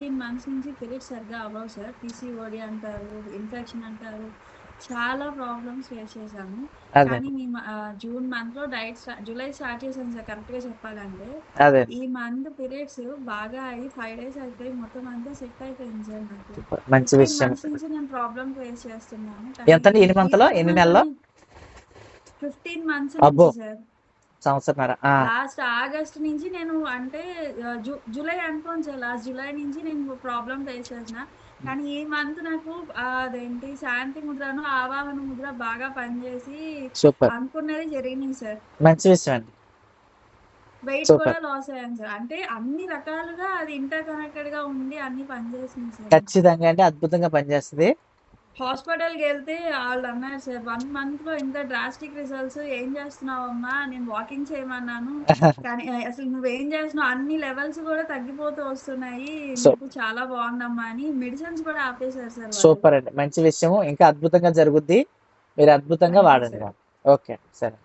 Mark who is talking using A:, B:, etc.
A: 15 months నుంచి periods సరిగ్గా అవ్వవు సార్. పీసీఓడీ అంటారు, ఇన్ఫెక్షన్ అంటారు. చాలా ప్రాబ్లమ్స్ ఫేస్ చేశాను.
B: అదే
A: కానీ మేము జూన్ మంత్‌లో జూలై స్టార్ట్ చేశాను సార్ కరెక్ట్‌గా చెప్పాలంటే.
B: అదే
A: ఈ మంత్ పీరియడ్స్ బాగా అయ్యి 5 డేస్ అయిపోయి మొత్తం అంతా సెట్ అయిపోయింది సార్ నాకు.
B: మంచి
A: 15
B: విషయం.
A: మంత్స్ నుంచి నేను ప్రాబ్లమ్ ఫేస్ చేస్తున్నాను. కానీ
B: ఎంతండి? ఎన్ని
A: ఈ
B: మంత్లో, ఎన్ని నెలలో?
A: 15 మంత్స్
B: అబ్బో,
A: నుంచి సార్.
B: సంవత్సరన్నర.
A: లాస్ట్ ఆగస్ట్ నుంచి నేను అంటే జూలై అనుకోండి సార్. లాస్ట్ జూలై నుంచి నేను ప్రాబ్లమ్ ఫేస్ చేసిన. కానీ ఈ మంత్ నాకు అదేంటి శాంతి ముద్రను, ఆవాహన ముద్ర బాగా పనిచేసి
B: సూపర్,
A: అనుకున్నది జరిగినాయి సార్.
B: మంచి విషయం అండి.
A: వెయిట్ కూడా
B: సూపర్,
A: లాస్ అయ్యాను సార్. అంటే అన్ని రకాలుగా అది ఇంటర్ కనెక్టెడ్‌గా ఉండి అన్ని పనిచేసింది సార్ నాకు.
B: ఖచ్చితంగా అండి, అద్భుతంగా పనిచేస్తుంది.
A: హాస్పిటల్‌కెళ్తే ఆళ్ళన్నారు సార్, "1 మంత్‌లో ఇంత డ్రాస్టిక్ రిజల్ట్స్ ఏం చేస్తున్నావమ్మా?" నేను వాకింగ్ చేయమన్నాను. కానీ అసలు నువ్వేం చేస్తున్నావు? అన్ని లెవెల్స్ కూడా తగ్గిపోతూ వస్తున్నాయి.
B: సో
A: నీకు చాలా బాగుందమ్మా అని మెడిసిన్స్ కూడా ఆపేశారు సార్ వాళ్ళు.
B: సూపర్ అండి, మంచి విషయము. ఇంకా అద్భుతంగా జరుగుద్ది. మీరు అద్భుతంగా
A: థాంక్ యూ
B: వాడండి.
A: సార్.
B: ఓకే, సరే.